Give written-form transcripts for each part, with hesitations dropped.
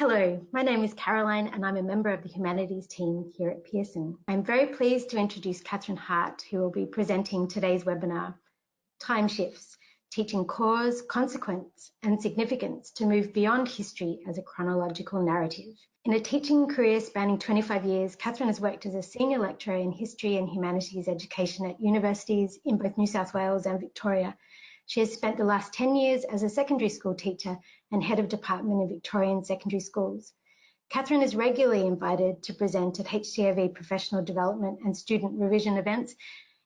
Hello, my name is Caroline and I'm a member of the Humanities team here at Pearson. I'm very pleased to introduce Catherine Hart, who will be presenting today's webinar, Time Shifts, Teaching Cause, Consequence and Significance to Move Beyond History as a Chronological Narrative. In a teaching career spanning 25 years, Catherine has worked as a senior lecturer in history and humanities education at universities in both New South Wales and Victoria. She has spent the last 10 years as a secondary school teacher and head of department in Victorian secondary schools. Catherine is regularly invited to present at HTAV professional development and student revision events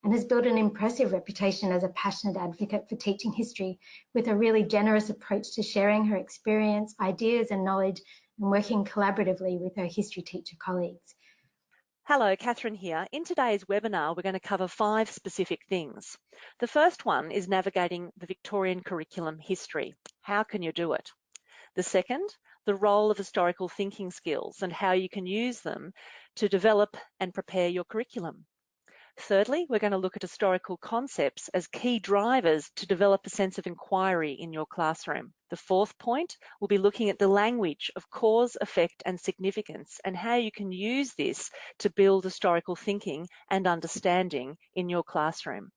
and has built an impressive reputation as a passionate advocate for teaching history with a really generous approach to sharing her experience, ideas and knowledge and working collaboratively with her history teacher colleagues. Hello, Catherine here. In today's webinar, we're going to cover 5 specific things. The first one is navigating the Victorian curriculum history. How can you do it? The second, the role of historical thinking skills and how you can use them to develop and prepare your curriculum. Thirdly, we're going to look at historical concepts as key drivers to develop a sense of inquiry in your classroom. The fourth point, we'll be looking at the language of cause, effect, and significance and how you can use this to build historical thinking and understanding in your classroom.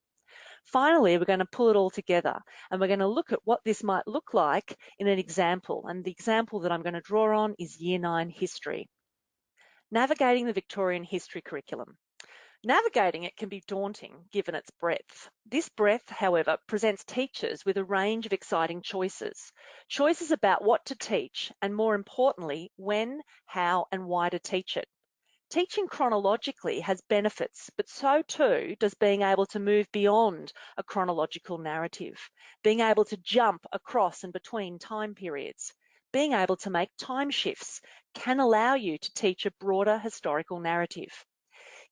Finally, we're going to pull it all together and we're going to look at what this might look like in an example. And the example that I'm going to draw on is Year 9 history. Navigating the Victorian history curriculum. Navigating it can be daunting given its breadth. This breadth, however, presents teachers with a range of exciting choices. Choices about what to teach and, more importantly, when, how and why to teach it. Teaching chronologically has benefits, but so too does being able to move beyond a chronological narrative, being able to jump across and between time periods. Being able to make time shifts can allow you to teach a broader historical narrative.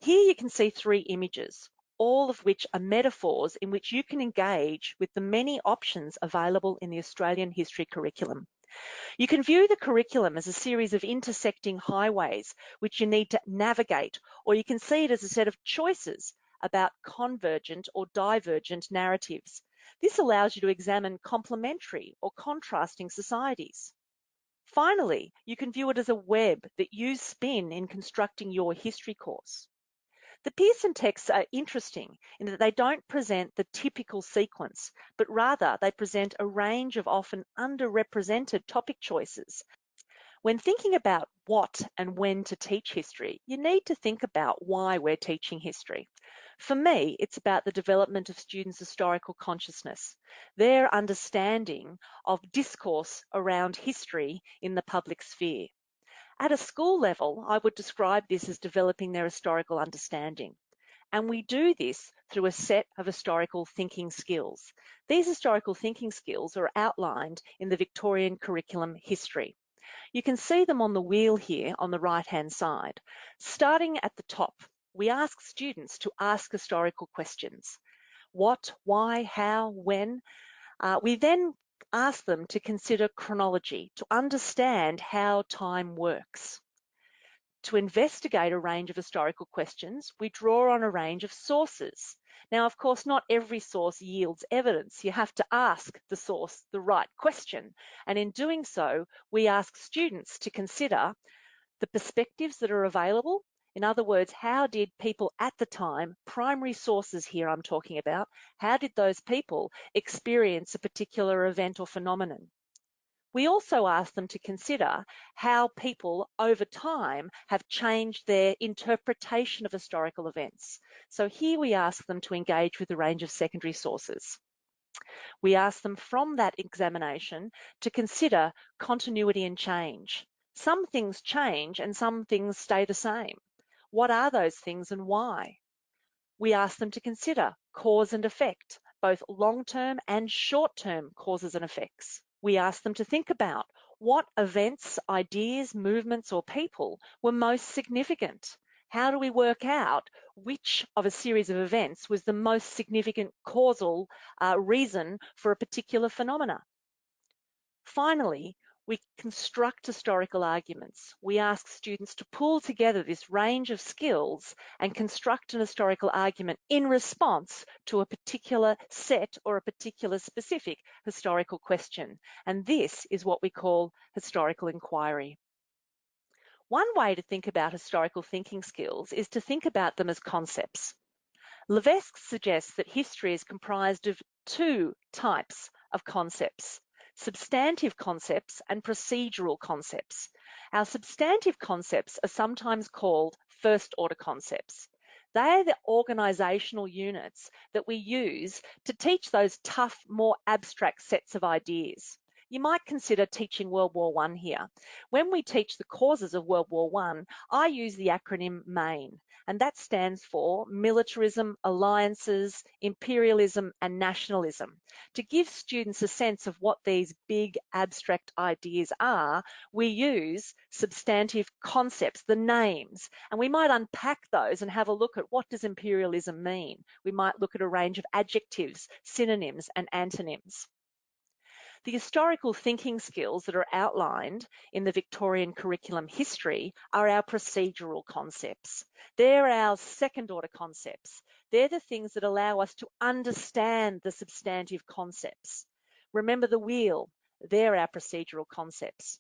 Here you can see 3 images, all of which are metaphors in which you can engage with the many options available in the Australian history curriculum. You can view the curriculum as a series of intersecting highways which you need to navigate, or you can see it as a set of choices about convergent or divergent narratives. This allows you to examine complementary or contrasting societies. Finally, you can view it as a web that you spin in constructing your history course. The Pearson texts are interesting in that they don't present the typical sequence, but rather they present a range of often underrepresented topic choices. When thinking about what and when to teach history, you need to think about why we're teaching history. For me, it's about the development of students' historical consciousness, their understanding of discourse around history in the public sphere. At a school level, I would describe this as developing their historical understanding. And we do this through a set of historical thinking skills. These historical thinking skills are outlined in the Victorian curriculum history. You can see them on the wheel here on the right-hand side. Starting at the top, we ask students to ask historical questions. What, why, how, when. We then ask them to consider chronology, to understand how time works. To investigate a range of historical questions, we draw on a range of sources. Now, of course, not every source yields evidence. You have to ask the source the right question. And in doing so, we ask students to consider the perspectives that are available. In other words, how did people at the time, primary sources here I'm talking about, how did those people experience a particular event or phenomenon? We also ask them to consider how people over time have changed their interpretation of historical events. So here we ask them to engage with a range of secondary sources. We ask them from that examination to consider continuity and change. Some things change and some things stay the same. What are those things and why? We ask them to consider cause and effect, both long-term and short-term causes and effects. We ask them to think about what events, ideas, movements, or people were most significant. How do we work out which of a series of events was the most significant causal reason for a particular phenomena? Finally, we construct historical arguments. We ask students to pull together this range of skills and construct an historical argument in response to a particular set or a particular specific historical question. And this is what we call historical inquiry. One way to think about historical thinking skills is to think about them as concepts. Levesque suggests that history is comprised of two types of concepts: substantive concepts and procedural concepts. Our substantive concepts are sometimes called first-order concepts. They are the organisational units that we use to teach those tough, more abstract sets of ideas. You might consider teaching World War I here. When we teach the causes of World War I use the acronym MAIN, and that stands for militarism, alliances, imperialism, and nationalism. To give students a sense of what these big abstract ideas are, we use substantive concepts, the names, and we might unpack those and have a look at what does imperialism mean. We might look at a range of adjectives, synonyms, and antonyms. The historical thinking skills that are outlined in the Victorian curriculum history are our procedural concepts. They're our second order concepts. They're the things that allow us to understand the substantive concepts. Remember the wheel, they're our procedural concepts.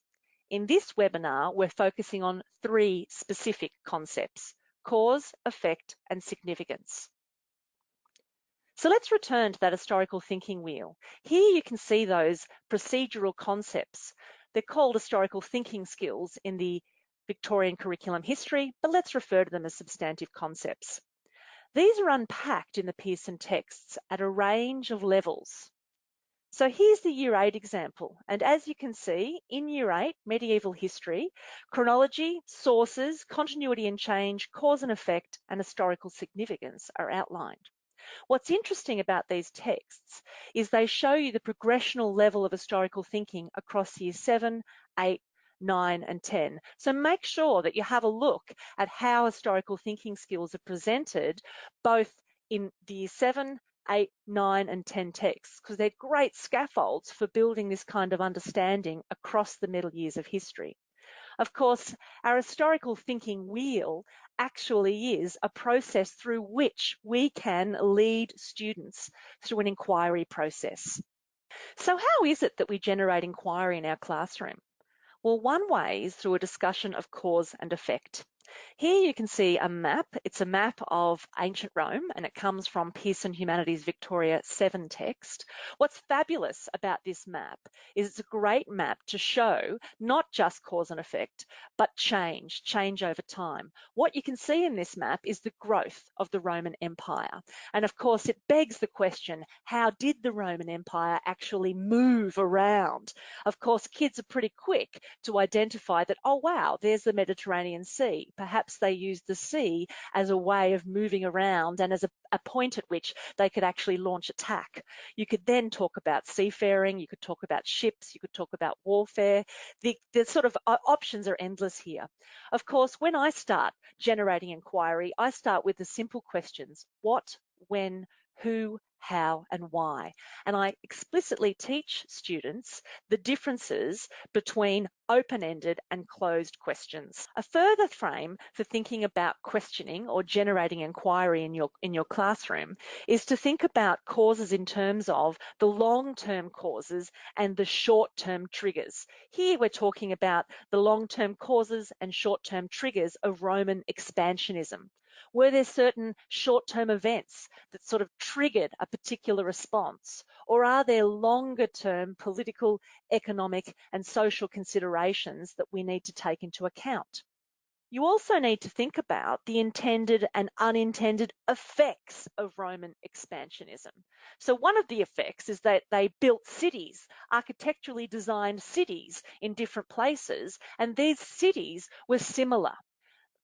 In this webinar, we're focusing on three specific concepts: cause, effect, and significance. So let's return to that historical thinking wheel. Here you can see those procedural concepts. They're called historical thinking skills in the Victorian curriculum history, but let's refer to them as substantive concepts. These are unpacked in the Pearson texts at a range of levels. So here's the Year 8 example. And as you can see, in Year 8, medieval history, chronology, sources, continuity and change, cause and effect, and historical significance are outlined. What's interesting about these texts is they show you the progressional level of historical thinking across year 7, 8, 9 and 10. So make sure that you have a look at how historical thinking skills are presented both in the year 7, 8, 9 and 10 texts, because they're great scaffolds for building this kind of understanding across the middle years of history. Of course, our historical thinking wheel actually is a process through which we can lead students through an inquiry process. So how is it that we generate inquiry in our classroom? Well, one way is through a discussion of cause and effect. Here you can see a map. It's a map of ancient Rome, and it comes from Pearson Humanities Victoria 7 text. What's fabulous about this map is it's a great map to show not just cause and effect, but change over time. What you can see in this map is the growth of the Roman Empire. And of course, it begs the question, how did the Roman Empire actually move around? Of course, kids are pretty quick to identify that, oh wow, there's the Mediterranean Sea. Perhaps they used the sea as a way of moving around and as a point at which they could actually launch attack. You could then talk about seafaring, you could talk about ships, you could talk about warfare. The sort of options are endless here. Of course, when I start generating inquiry, I start with the simple questions: what, when, who, how, and why. And I explicitly teach students the differences between open-ended and closed questions. A further frame for thinking about questioning or generating inquiry in your classroom is to think about causes in terms of the long-term causes and the short-term triggers. Here we're talking about the long-term causes and short-term triggers of Roman expansionism. Were there certain short-term events that sort of triggered a particular response? Or are there longer-term political, economic, and social considerations that we need to take into account? You also need to think about the intended and unintended effects of Roman expansionism. So one of the effects is that they built cities, architecturally designed cities in different places, and these cities were similar.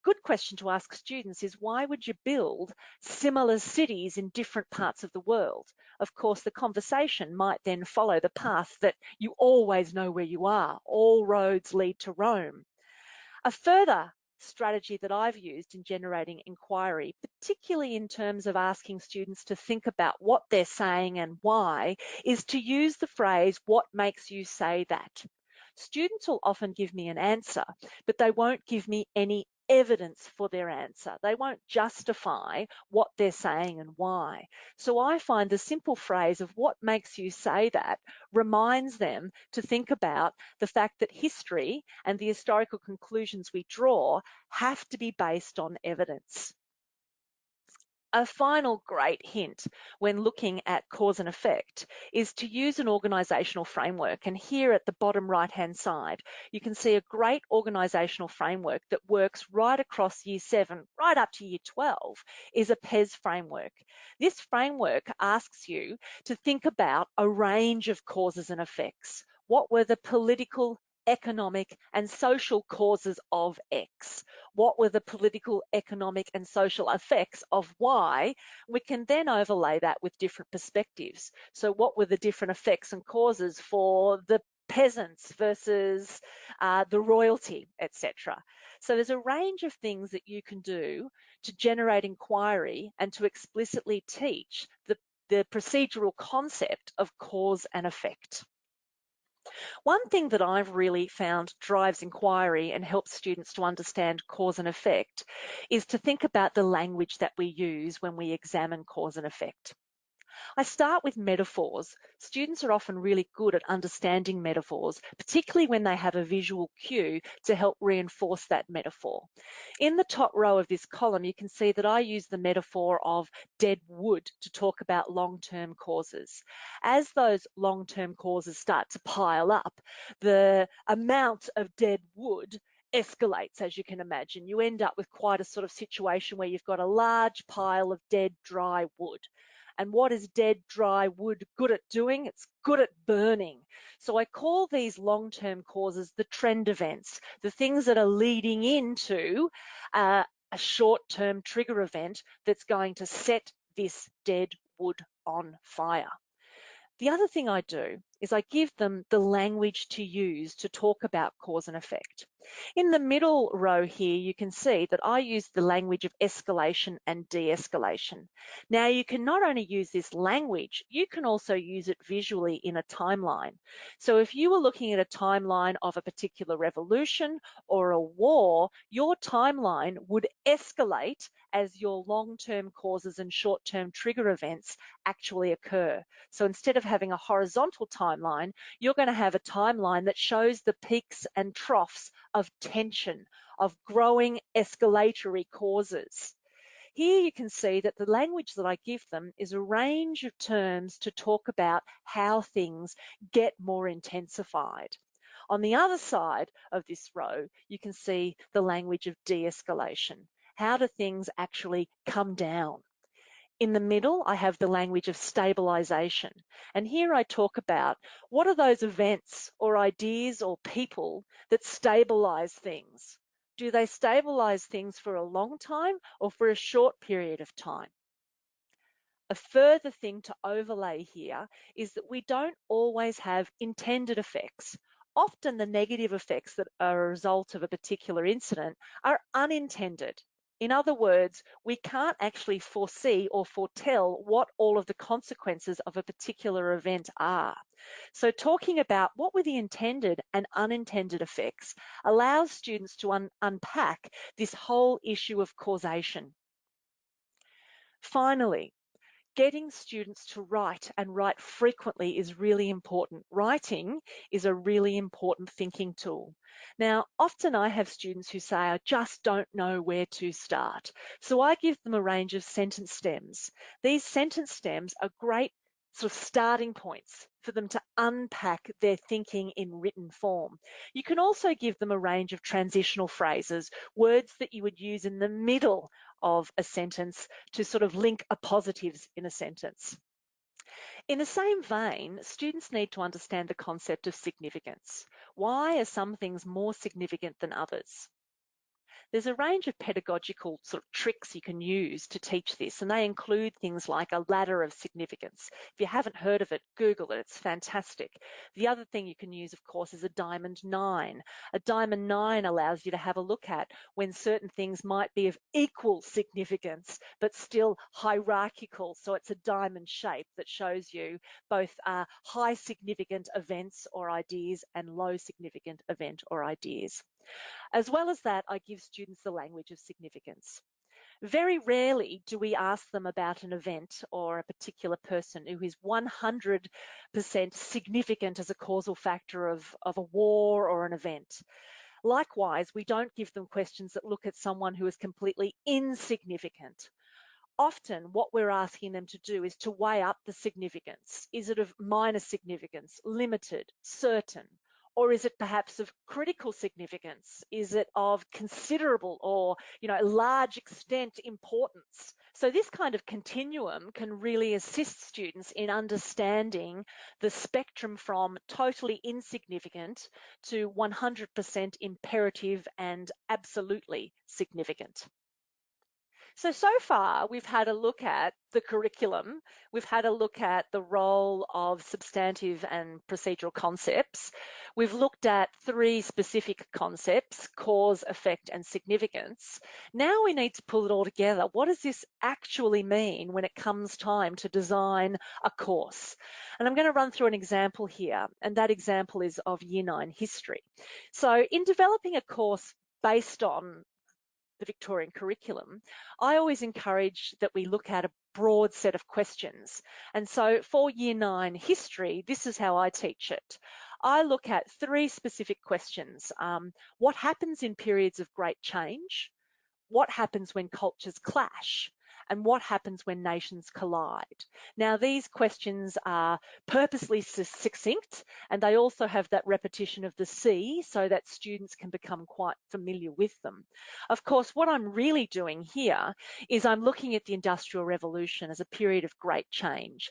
Good question to ask students is, why would you build similar cities in different parts of the world? Of course, the conversation might then follow the path that you always know where you are. All roads lead to Rome. A further strategy that I've used in generating inquiry, particularly in terms of asking students to think about what they're saying and why, is to use the phrase, what makes you say that? Students will often give me an answer, but they won't give me any evidence for their answer. They won't justify what they're saying and why. So I find the simple phrase of what makes you say that reminds them to think about the fact that history and the historical conclusions we draw have to be based on evidence. A final great hint when looking at cause and effect is to use an organisational framework. And here at the bottom right-hand side, you can see a great organisational framework that works right across year 7, right up to year 12, is a PES framework. This framework asks you to think about a range of causes and effects. What were the political, economic and social causes of X? What were the political, economic and social effects of Y? We can then overlay that with different perspectives. So what were the different effects and causes for the peasants versus the royalty, etc. So there's a range of things that you can do to generate inquiry and to explicitly teach the procedural concept of cause and effect. One thing that I've really found drives inquiry and helps students to understand cause and effect is to think about the language that we use when we examine cause and effect. I start with metaphors. Students are often really good at understanding metaphors, particularly when they have a visual cue to help reinforce that metaphor. In the top row of this column, you can see that I use the metaphor of dead wood to talk about long-term causes. As those long-term causes start to pile up, the amount of dead wood escalates, as you can imagine. You end up with quite a sort of situation where you've got a large pile of dead, dry wood. And what is dead, dry wood good at doing? It's good at burning. So I call these long-term causes the trend events, the things that are leading into a short-term trigger event that's going to set this dead wood on fire. The other thing I do is I give them the language to use to talk about cause and effect. In the middle row here, you can see that I use the language of escalation and de-escalation. Now, you can not only use this language, you can also use it visually in a timeline. So if you were looking at a timeline of a particular revolution or a war, your timeline would escalate as your long-term causes and short-term trigger events actually occur. So instead of having a horizontal timeline, you're going to have a timeline that shows the peaks and troughs of tension, of growing escalatory causes. Here you can see that the language that I give them is a range of terms to talk about how things get more intensified. On the other side of this row, you can see the language of de-escalation. How do things actually come down? In the middle, I have the language of stabilization. And here I talk about what are those events or ideas or people that stabilize things? Do they stabilize things for a long time or for a short period of time? A further thing to overlay here is that we don't always have intended effects. Often the negative effects that are a result of a particular incident are unintended. In other words, we can't actually foresee or foretell what all of the consequences of a particular event are. So talking about what were the intended and unintended effects allows students to unpack this whole issue of causation. Finally, getting students to write and write frequently is really important. Writing is a really important thinking tool. Now, often I have students who say, I just don't know where to start. So I give them a range of sentence stems. These sentence stems are great sort of starting points for them to unpack their thinking in written form. You can also give them a range of transitional phrases, words that you would use in the middle of a sentence to sort of link appositives in a sentence. In the same vein, students need to understand the concept of significance. Why are some things more significant than others? There's a range of pedagogical sort of tricks you can use to teach this, and they include things like a ladder of significance. If you haven't heard of it, Google it, it's fantastic. The other thing you can use, of course, is a diamond 9. A diamond 9 allows you to have a look at when certain things might be of equal significance, but still hierarchical. So it's a diamond shape that shows you both high significant events or ideas and low significant event or ideas. As well as that, I give students the language of significance. Very rarely do we ask them about an event or a particular person who is 100% significant as a causal factor of a war or an event. Likewise, we don't give them questions that look at someone who is completely insignificant. Often what we're asking them to do is to weigh up the significance. Is it of minor significance, limited, certain? Or is it perhaps of critical significance? Is it of considerable or, large extent importance? So this kind of continuum can really assist students in understanding the spectrum from totally insignificant to 100% imperative and absolutely significant. So far, we've had a look at the curriculum. We've had a look at the role of substantive and procedural concepts. We've looked at 3 specific concepts: cause, effect, and significance. Now we need to pull it all together. What does this actually mean when it comes time to design a course? And I'm going to run through an example here, and that example is of Year 9 history. So in developing a course based on the Victorian curriculum, I always encourage that we look at a broad set of questions. And so for Year 9 history, this is how I teach it. I look at 3 specific questions. What happens in periods of great change? What happens when cultures clash? And what happens when nations collide? Now, these questions are purposely succinct, and they also have that repetition of the C so that students can become quite familiar with them. Of course, what I'm really doing here is I'm looking at the Industrial Revolution as a period of great change.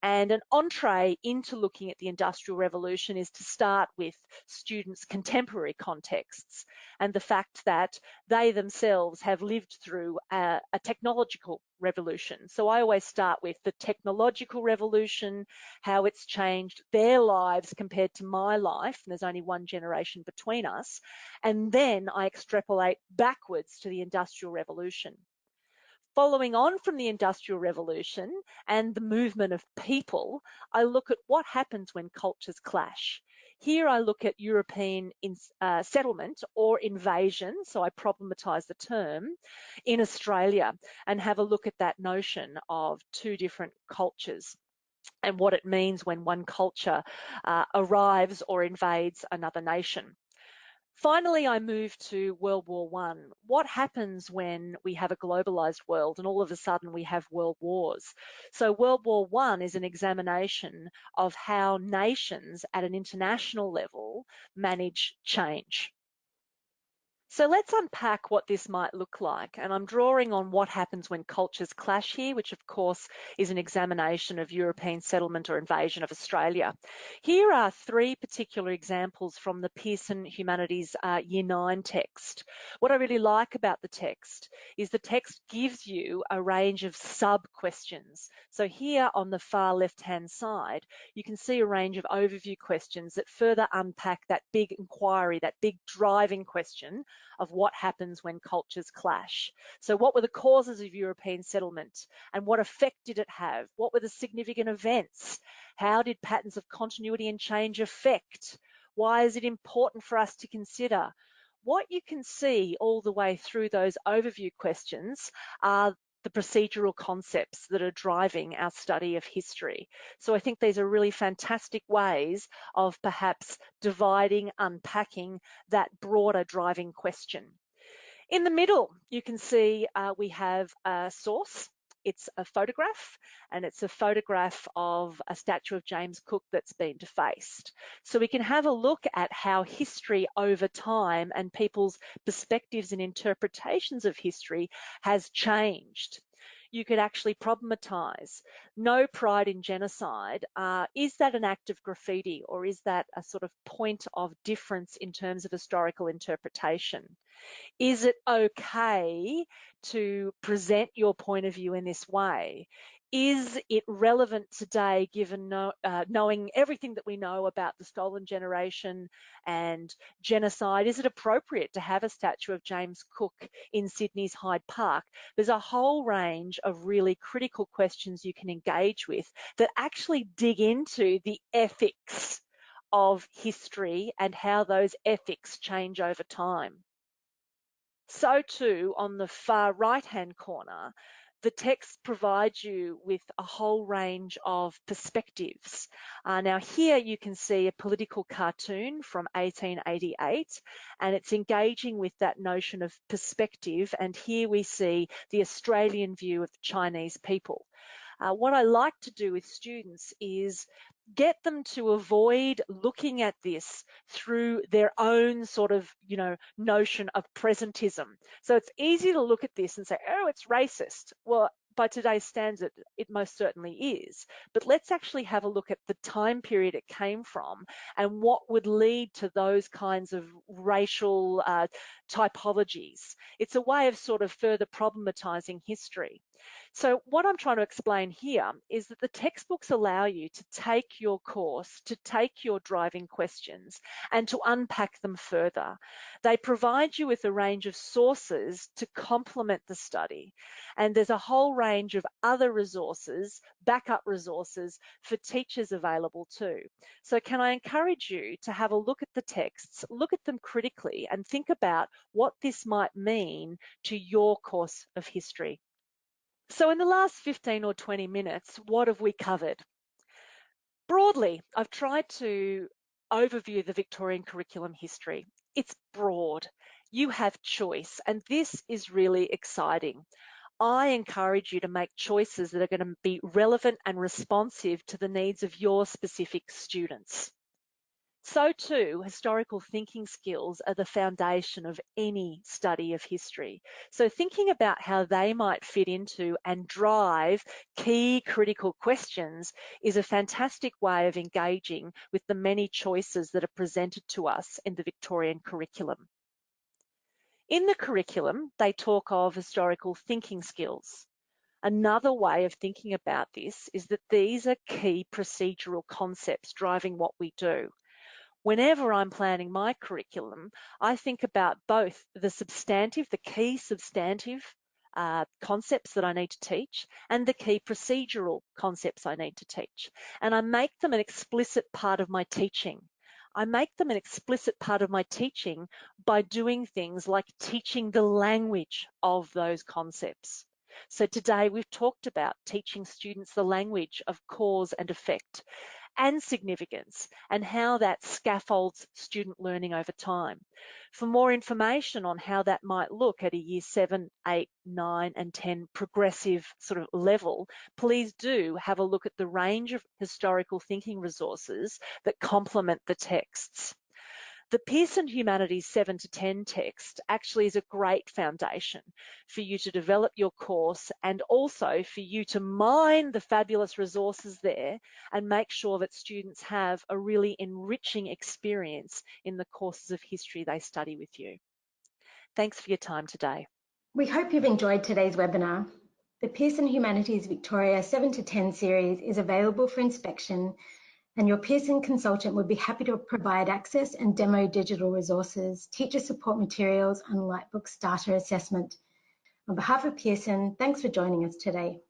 And an entree into looking at the Industrial Revolution is to start with students' contemporary contexts and the fact that they themselves have lived through a technological revolution. So I always start with the technological revolution, how it's changed their lives compared to my life, and there's only one generation between us, and then I extrapolate backwards to the Industrial Revolution. Following on from the Industrial Revolution and the movement of people, I look at what happens when cultures clash. Here I look at European settlement or invasion, so I problematise the term, in Australia and have a look at that notion of 2 different cultures and what it means when one culture arrives or invades another nation. Finally, I move to World War I. What happens when we have a globalised world and all of a sudden we have world wars? So World War I is an examination of how nations at an international level manage change. So let's unpack what this might look like. And I'm drawing on what happens when cultures clash here, which of course is an examination of European settlement or invasion of Australia. Here are 3 particular examples from the Pearson Humanities Year 9 text. What I really like about the text is the text gives you a range of sub-questions. So here on the far left-hand side, you can see a range of overview questions that further unpack that big inquiry, that big driving question of what happens when cultures clash. So what were the causes of European settlement and what effect did it have? What were the significant events? How did patterns of continuity and change affect? Why is it important for us to consider? What you can see all the way through those overview questions are the procedural concepts that are driving our study of history. So I think these are really fantastic ways of perhaps dividing, unpacking that broader driving question. In the middle, you can see we have a source. It's a photograph, and it's a photograph of a statue of James Cook that's been defaced. So we can have a look at how history over time and people's perspectives and interpretations of history has changed. You could actually problematize. No pride in genocide. Is that an act of graffiti, or is that a sort of point of difference in terms of historical interpretation? Is it okay to present your point of view in this way? Is it relevant today, given knowing everything that we know about the stolen generation and genocide? Is it appropriate to have a statue of James Cook in Sydney's Hyde Park? There's a whole range of really critical questions you can engage with that actually dig into the ethics of history and how those ethics change over time. So too, on the far right-hand corner, the text provides you with a whole range of perspectives. Now here you can see a political cartoon from 1888, and it's engaging with that notion of perspective. And here we see the Australian view of the Chinese people. What I like to do with students is get them to avoid looking at this through their own sort of, notion of presentism. So it's easy to look at this and say, oh, it's racist. Well, by today's standard, it most certainly is. But let's actually have a look at the time period it came from and what would lead to those kinds of racial typologies. It's a way of sort of further problematizing history. So what I'm trying to explain here is that the textbooks allow you to take your course, to take your driving questions, and to unpack them further. They provide you with a range of sources to complement the study, and there's a whole range of other resources, backup resources for teachers available too. So can I encourage you to have a look at the texts, look at them critically, and think about what this might mean to your course of history. So in the last 15 or 20 minutes, what have we covered? Broadly, I've tried to overview the Victorian curriculum history. It's broad. You have choice, and this is really exciting. I encourage you to make choices that are going to be relevant and responsive to the needs of your specific students. So too, historical thinking skills are the foundation of any study of history. So thinking about how they might fit into and drive key critical questions is a fantastic way of engaging with the many choices that are presented to us in the Victorian curriculum. In the curriculum, they talk of historical thinking skills. Another way of thinking about this is that these are key procedural concepts driving what we do. Whenever I'm planning my curriculum, I think about both the key substantive concepts that I need to teach and the key procedural concepts I need to teach. And I make them an explicit part of my teaching. I make them an explicit part of my teaching by doing things like teaching the language of those concepts. So today we've talked about teaching students the language of cause and effect and significance and how that scaffolds student learning over time. For more information on how that might look at a year 7, 8, 9 and 10 progressive sort of level, please do have a look at the range of historical thinking resources that complement the texts. The Pearson Humanities 7 to 10 text actually is a great foundation for you to develop your course and also for you to mine the fabulous resources there and make sure that students have a really enriching experience in the courses of history they study with you. Thanks for your time today. We hope you've enjoyed today's webinar. The Pearson Humanities Victoria 7 to 10 series is available for inspection, and your Pearson consultant would be happy to provide access and demo digital resources, teacher support materials, and Lightbook starter assessment. On behalf of Pearson, thanks for joining us today.